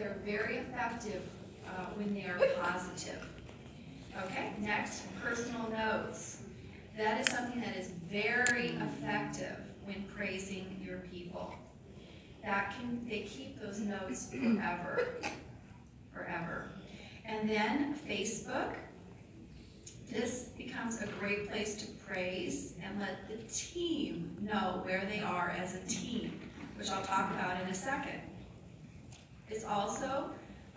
They're very effective when they are positive. Okay, next, personal notes. That is something that is very effective when praising your people. They keep those notes forever. And then Facebook. This becomes a great place to praise and let the team know where they are as a team, which I'll talk about in a second. It's also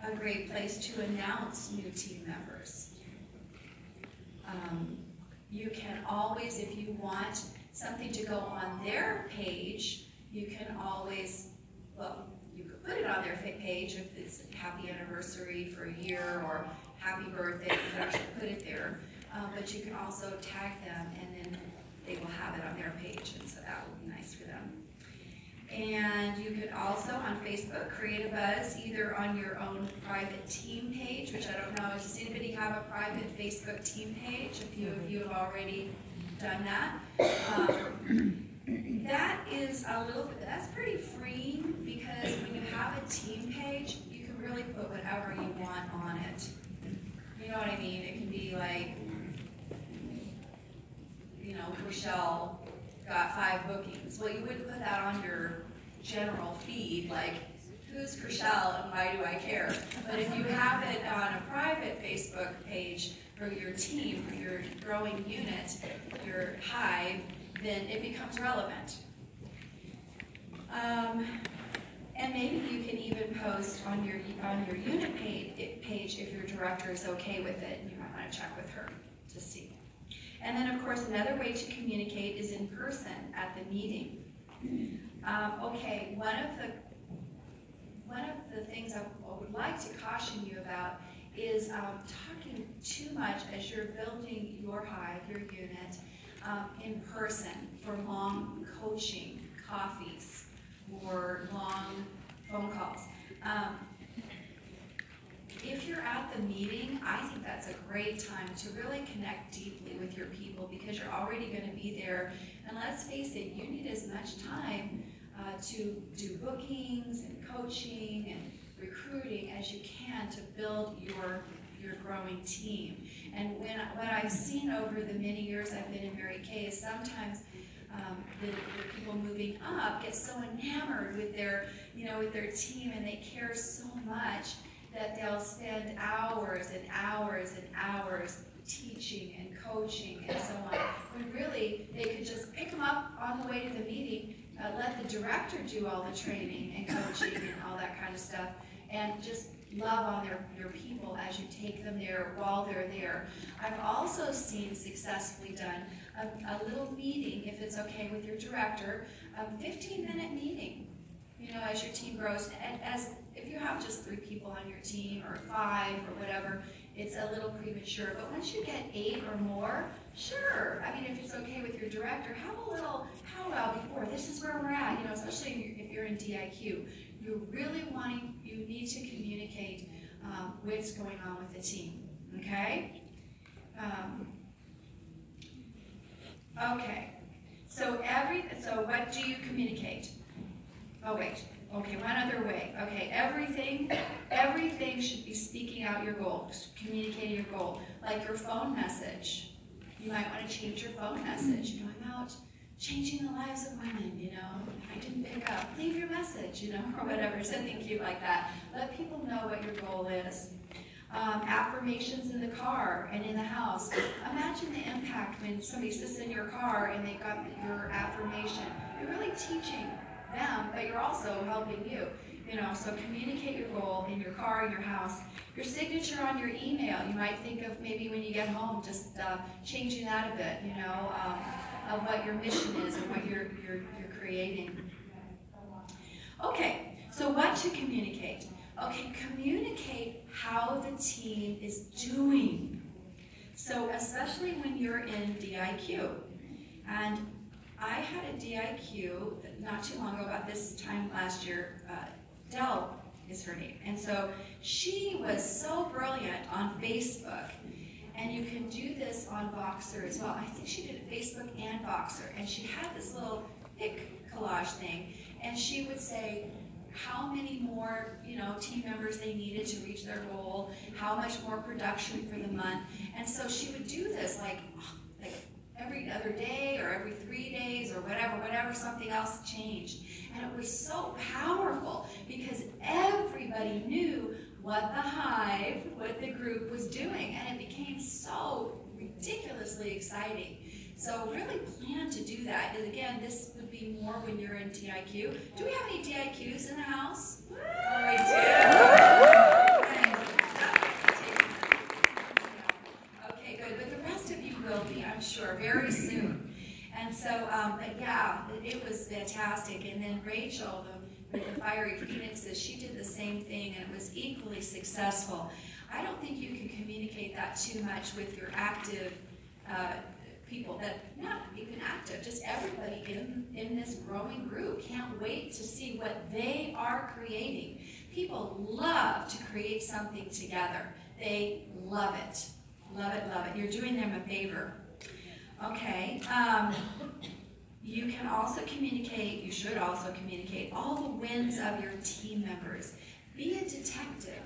a great place to announce new team members. You can always, if you want something to go on their page, you can always, well, you could put it on their page if it's a happy anniversary for a year or happy birthday, you can actually put it there. But you can also tag them and then they will have it on their page, and so that would be nice for them. And you could also, on Facebook, create a buzz either on your own private team page, which I don't know, does anybody have a private Facebook team page? A few of you have already done that. That is that's pretty free, because when you have a team page, you can really put whatever you want on it. You know what I mean? It can be like, Rochelle got 5 bookings. Well, you wouldn't put that on your general feed, like, who's Rochelle and why do I care? But if you have it on a private Facebook page for your team, for your growing unit, your hive, then it becomes relevant. And maybe you can even post on your unit page if your director is okay with it, and you might want to check with her to see. And then, of course, another way to communicate is in person at the meeting. Okay, one of the things I would like to caution you about is talking too much as you're building your hive, your unit, in person for long coaching coffees or long phone calls. If you're at the meeting, I think that's a great time to really connect deeply with your people, because you're already going to be there. And let's face it, you need as much time to do bookings and coaching and recruiting as you can to build your growing team. And what I've seen over the many years I've been in Mary Kay is sometimes the people moving up get so enamored with their team, and they care so much that they'll spend hours and hours and hours teaching and coaching and so on. When really, they could just pick them up on the way to the meeting, let the director do all the training and coaching and all that kind of stuff, and just love on your people as you take them there while they're there. I've also seen successfully done a little meeting, if it's okay with your director, a 15-minute meeting, as your team grows. And if you have just 3 people on your team, or 5, or whatever, it's a little premature. But once you get 8 or more, sure. I mean, if it's okay with your director, have a little powwow before. This is where we're at, especially if you're in DIQ. You need to communicate what's going on with the team, okay? Okay, so what do you communicate? Oh wait, okay, one other way. Okay, everything should be speaking out your goals, communicating your goal. Like your phone message. You might want to change your phone message. I'm out changing the lives of women, I didn't pick up. Leave your message, or whatever, something cute like that. Let people know what your goal is. Affirmations in the car and in the house. Imagine the impact when somebody sits in your car and they got your affirmation. You're really teaching them, but you're also helping you. So communicate your goal in your car, in your house. Your signature on your email, you might think of maybe when you get home, just changing that a bit, of what your mission is and what you're creating. Okay, so what to communicate? Okay, communicate how the team is doing. So especially when you're in DIQ. And I had a DIQ not too long ago, about this time last year. Dell is her name. And so she was so brilliant on Facebook. And you can do this on Voxer as well. I think she did it Facebook and Voxer. And she had this little pic collage thing. And she would say, how many more, team members they needed to reach their goal, how much more production for the month. And so she would do this like every other day or every 3 days or whatever, something else changed. And it was so powerful because everybody knew what the group was doing, and it became so ridiculously exciting. So really plan to do that. And again, this would be more when you're in DIQ. Do we have any DIQs in the house? Oh, we do. Okay, good. But the rest of you will be, I'm sure, very soon. And so, but yeah, it was fantastic. And then Rachel, with the Fiery Phoenixes, she did the same thing, and it was equally successful. I don't think you can communicate that too much with your active people that not even active, just everybody in this growing group can't wait to see what they are creating. People love to create something together. They love it. Love it, love it. You're doing them a favor. Okay. You can also communicate, you should also communicate all the wins of your team members. Be a detective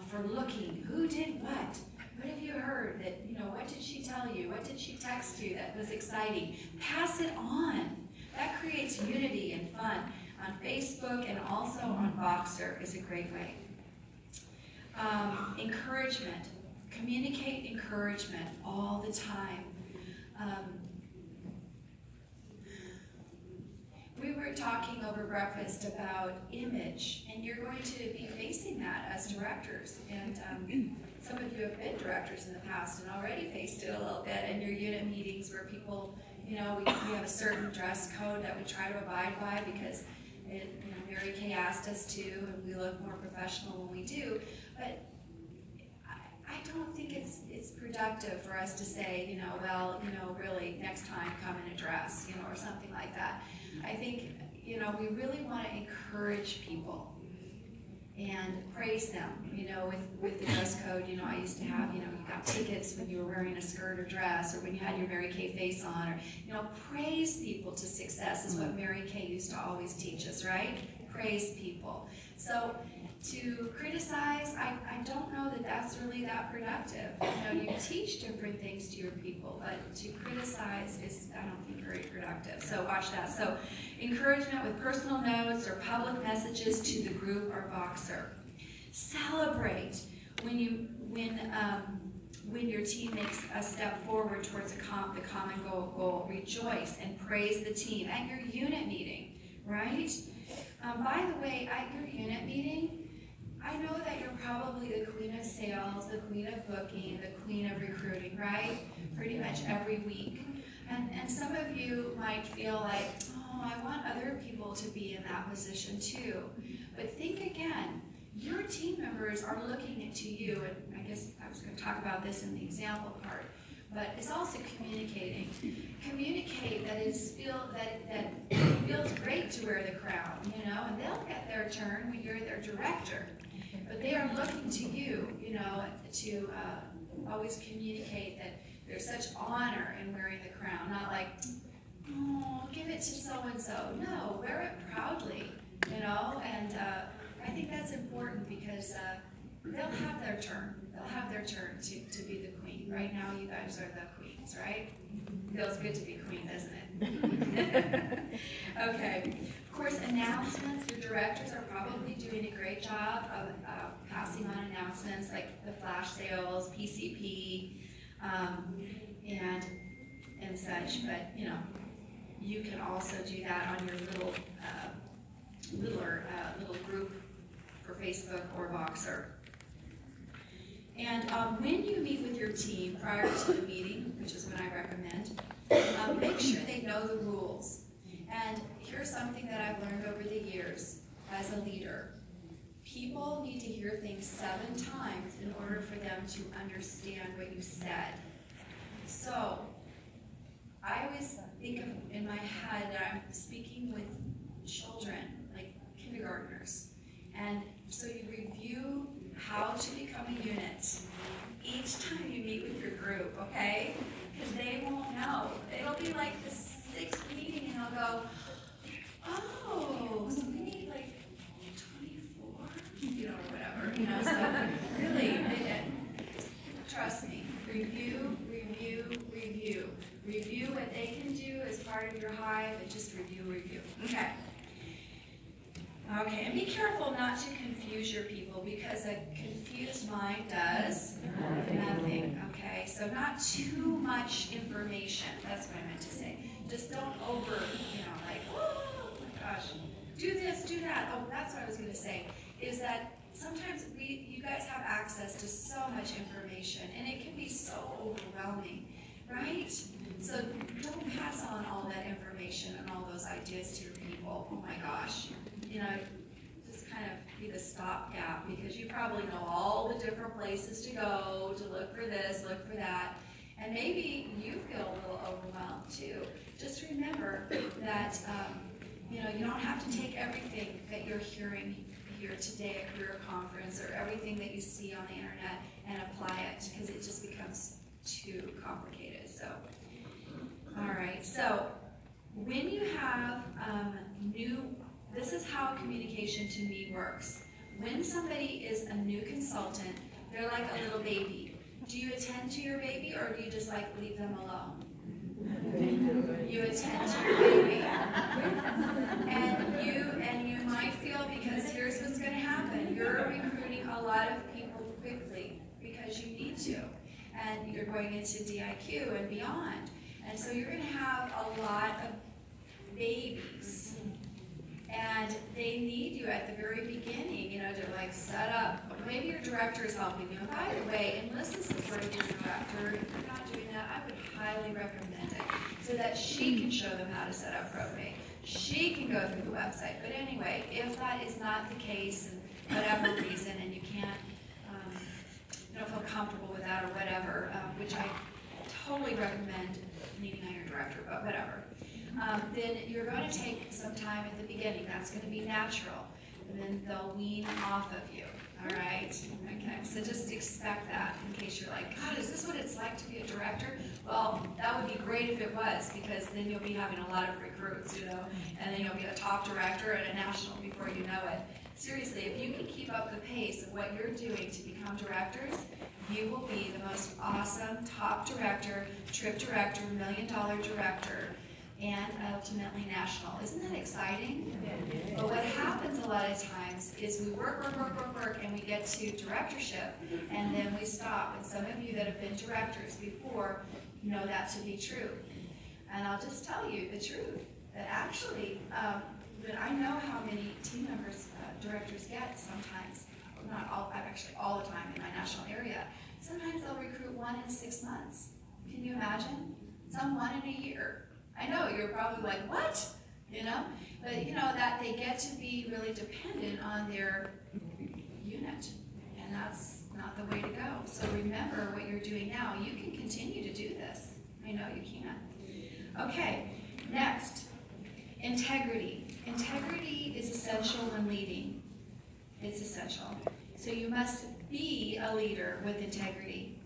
for looking who did what. What have you heard that, what did she tell you? What did she text you that was exciting? Pass it on. That creates unity and fun. On Facebook and also on Voxer is a great way. Encouragement. Communicate encouragement all the time. We were talking over breakfast about image, and you're going to be facing that as directors. And some of you have been directors in the past and already faced it a little bit in your unit meetings where people, we have a certain dress code that we try to abide by because Mary Kay asked us to, and we look more professional when we do. But I don't think it's productive for us to say, really next time come in a dress, or something like that. I think, we really want to encourage people and praise them, with the dress code. I used to have, you got tickets when you were wearing a skirt or dress, or when you had your Mary Kay face on, or, praise people to success is what Mary Kay used to always teach us, right? Praise people. So to criticize, I don't know that that's really that productive. You teach different things to your people, but to criticize is, I don't think, very productive. So watch that. So encouragement with personal notes or public messages to the group or Voxer. Celebrate when your team makes a step forward towards the common goal. Rejoice and praise the team at your unit meeting, right? By the way, at your unit meeting, I know that you're probably the queen of sales, the queen of booking, the queen of recruiting, right? Pretty much every week. And some of you might feel like, oh, I want other people to be in that position too. But think again, your team members are looking to you, and I guess I was going to talk about this in the example part, but it's also communicating. Communicate that it feels great to wear the crown, and they'll get their turn when you're their director. But they are looking to you, to always communicate that there's such honor in wearing the crown. Not like, oh, give it to so-and-so. No, wear it proudly, and I think that's important because they'll have their turn. They'll have their turn to be the queen. Right now, you guys are the queens, right? Feels good to be queen, doesn't it? Okay. Of course, announcements. Your directors are probably doing a great job of passing on announcements like the flash sales, PCP, and such. But you can also do that on your little group for Facebook or Voxer. And when you meet with your team prior to the meeting, which is what I recommend, make sure they know the rules. And here's something that I've learned over the years as a leader. People need to hear things 7 times in order for them to understand what you said. So I always think of in my head that I'm speaking with children, like kindergartners. And so you review how to become a unit each time you meet with your group, okay? Because they won't know. It'll be like the 6th meeting and they'll go, oh, so we need like You know, so really, trust me, review, review, review. Review what they can do as part of your hive, and just review, review. Okay. Okay, and be careful not to confuse your people, because a confused mind does nothing. Okay, so not too much information. That's what I meant to say. Just don't like, oh my gosh, do this, do that. Oh, that's what I was going to say, is that sometimes you guys have access to so much information, and it can be so overwhelming, right? So don't pass on all that information and all those ideas to your people. Oh my gosh. You know, just kind of be the stopgap, because you probably know all the different places to go to look for this, look for that. And maybe you feel a little overwhelmed too. Just remember that you don't have to take everything that you're hearing here today at Career Conference, or everything that you see on the internet, and apply it, because it just becomes too complicated. So, all right. So when you have this is how communication to me works. When somebody is a new consultant, they're like a little baby. Do you attend to your baby, or do you just like leave them alone? You attend to your baby. And you might feel, because here's what's going to happen. You're recruiting a lot of people quickly because you need to. And you're going into DIQ and beyond. And so you're going to have a lot of babies. And they need you at the very beginning, to like set up. Maybe your director is helping you. And by the way, enlist the support of your director. If you're not doing that, I would highly recommend it, so that she can show them how to set up probate. She can go through the website. But anyway, if that is not the case, and whatever reason, and you can't, you don't feel comfortable with that or whatever, which I totally recommend meeting on your director, but whatever. Then you're going to take some time at the beginning. That's going to be natural. And then they'll wean off of you. All right? Okay, so just expect that, in case you're like, God, is this what it's like to be a director? Well, that would be great if it was, because then you'll be having a lot of recruits, and then you'll be a top director and a national before you know it. Seriously, if you can keep up the pace of what you're doing to become directors, you will be the most awesome top director, trip director, $1 million director, and ultimately national. Isn't that exciting? But what happens a lot of times is we work, and we get to directorship, and then we stop. And some of you that have been directors before know that to be true. And I'll just tell you the truth, that actually, but I know how many team members directors get sometimes. Not all, actually all the time in my national area. Sometimes they'll recruit 1 in 6 months. Can you imagine? Some 1 in a year. I know, you're probably like, what? But that they get to be really dependent on their unit, and that's not the way to go. So remember what you're doing now. You can continue to do this. I know you can. Okay, next, integrity. Integrity is essential when leading. It's essential. So you must be a leader with integrity.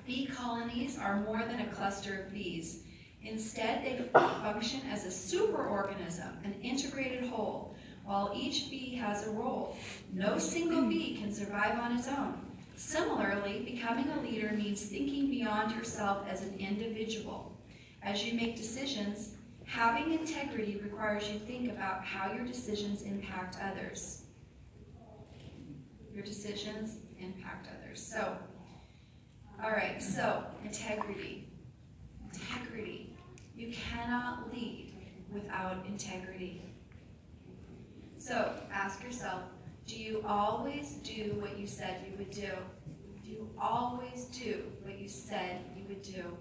Bee colonies are more than a cluster of bees. Instead, they function as a superorganism, an integrated whole. While each bee has a role, no single bee can survive on its own. Similarly, becoming a leader means thinking beyond yourself as an individual. As you make decisions, having integrity requires you to think about how your decisions impact others. Your decisions impact others. So, all right, so integrity. Integrity. You cannot lead without integrity. So ask yourself, do you always do what you said you would do? Do you always do what you said you would do?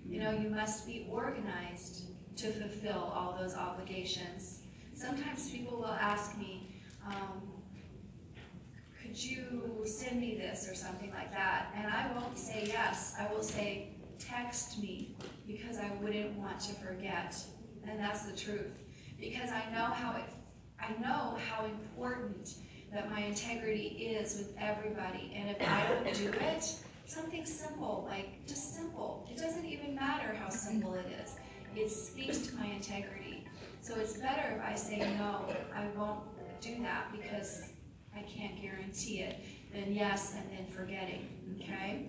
You must be organized to fulfill all those obligations. Sometimes people will ask me, could you send me this or something like that? And I won't say yes. I will say, text me, because I wouldn't want to forget. And that's the truth. Because I know how important that my integrity is with everybody. And if I don't do it, something simple, like just simple. It doesn't even matter how simple it is. It speaks to my integrity. So it's better if I say, no, I won't do that because I can't guarantee it, then yes, and then forgetting, okay?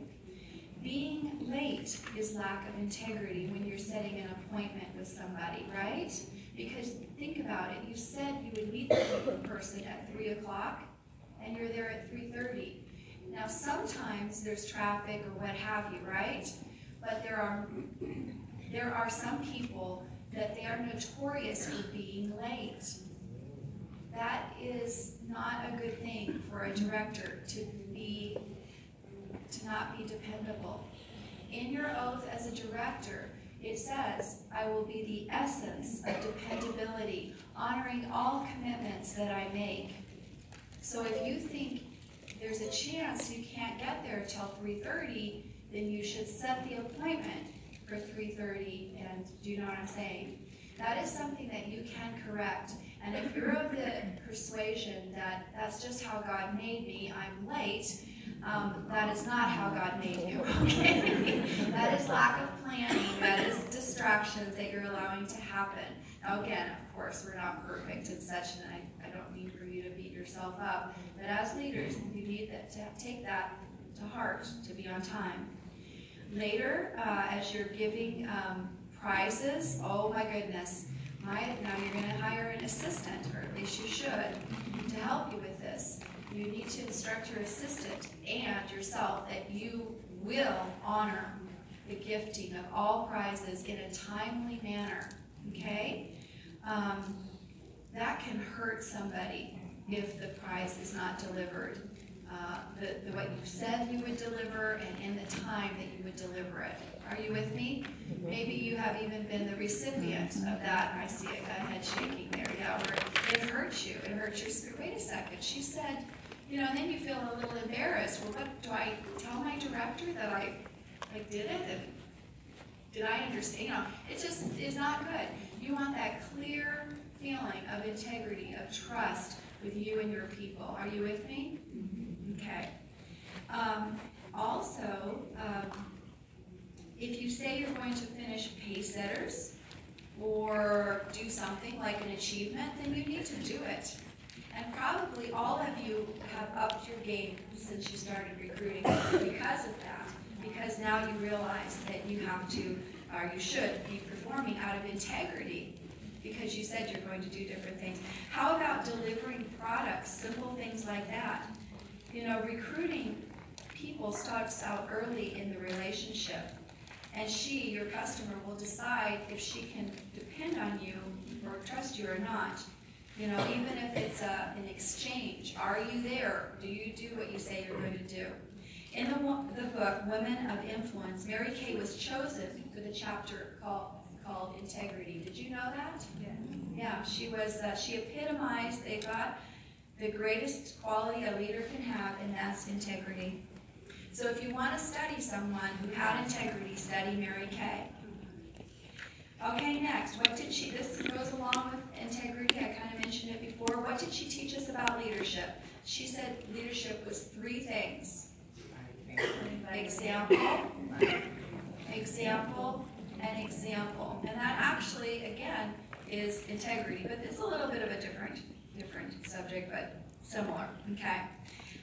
Being late is lack of integrity when you're setting an appointment with somebody, right? Because think about it, you said you would meet the person at 3 o'clock, and you're there at 3:30. Now sometimes there's traffic or what have you, right? But there are some people that they are notorious for being late. That is not a good thing for a director to not be dependable. In your oath as a director, it says, I will be the essence of dependability, honoring all commitments that I make. So if you think there's a chance you can't get there till 3:30, then you should set the appointment for 3:30, and do you know what I'm saying? That is something that you can correct. And if you're of the persuasion that that's just how God made me, I'm late, that is not how God made you, okay? That is lack of planning, that is distractions that you're allowing to happen. Now again, of course, we're not perfect and such, and I don't mean for you to beat yourself up, but as leaders, you need to take that to heart, to be on time. Later, as you're giving prizes, oh my goodness, now you're going to hire an assistant, or at least you should, to help you with this. You need to instruct your assistant and yourself that you will honor the gifting of all prizes in a timely manner, okay? That can hurt somebody if the prize is not delivered. What you said you would deliver and in the time that you would deliver it. Are you with me? Maybe you have even been the recipient of that. I see a head shaking there. Yeah, where it hurts you. It hurts your spirit. Wait a second. She said, and then you feel a little embarrassed. Well, what do I tell my director that I did it? And did I understand? It just is not good. You want that clear feeling of integrity, of trust with you and your people. Are you with me? Okay. Also, if you say you're going to finish pace setters or do something like an achievement, then you need to do it. And probably all of you have upped your game since you started recruiting because of that. Because now you realize that you have to, or you should be performing out of integrity because you said you're going to do different things. How about delivering products, simple things like that? Recruiting people starts out early in the relationship. And she, your customer, will decide if she can depend on you or trust you or not. Even if it's an exchange. Are you there? Do you do what you say you're going to do? In the book, Women of Influence, Mary Kay was chosen for the chapter called Integrity. Did you know that? Yeah. Yeah, she epitomized, they thought, the greatest quality a leader can have, and that's integrity. So if you want to study someone who had integrity, study Mary Kay. Okay, next, this goes along with integrity, I kind of mentioned it before. What did she teach us about leadership? She said leadership was 3 things. Example, example, and example. And that actually, again, is integrity, but it's a little bit of a different subject, but similar, okay?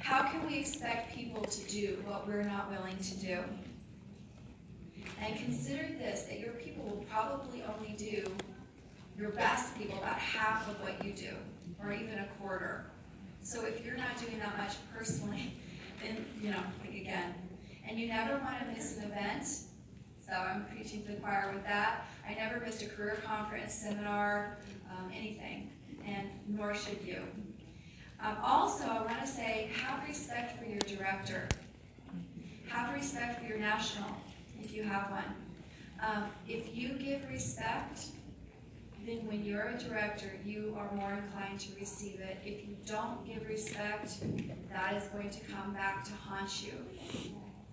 How can we expect people to do what we're not willing to do? And consider this, that your people will probably only do, your best people, about half of what you do, or even a quarter. So if you're not doing that much personally, then, again, and you never want to miss an event. So I'm preaching to the choir with that. I never missed a career conference, seminar, anything, and nor should you. Also, I want to say, have respect for your director. Have respect for your national, if you have one. If you give respect, then when you're a director, you are more inclined to receive it. If you don't give respect, that is going to come back to haunt you.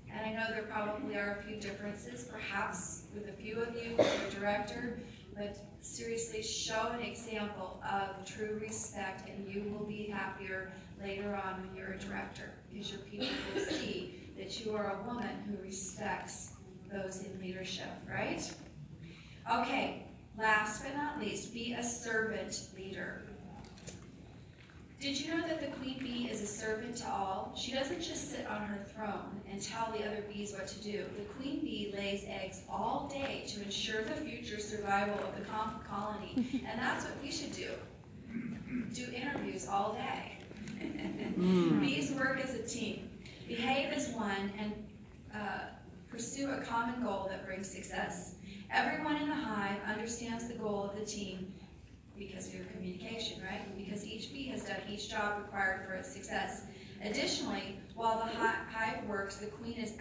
And I know there probably are a few differences, perhaps with a few of you, with your director, but seriously, show an example of true respect, and you will be happier later on when you're a director, because your people will see that you are a woman who respects those in leadership, right? Okay, last but not least, be a servant leader. Did you know that the queen bee is a servant to all? She doesn't just sit on her throne and tell the other bees what to do. The queen bee lays eggs all day to ensure the future survival of the colony, and that's what we should do. Do interviews all day. Bees work as a team, behave as one, and pursue a common goal that brings success. Everyone in the hive understands the goal of the team because of your communication, right? Because each bee has done each job required for its success. Additionally, while the hive works, the queen is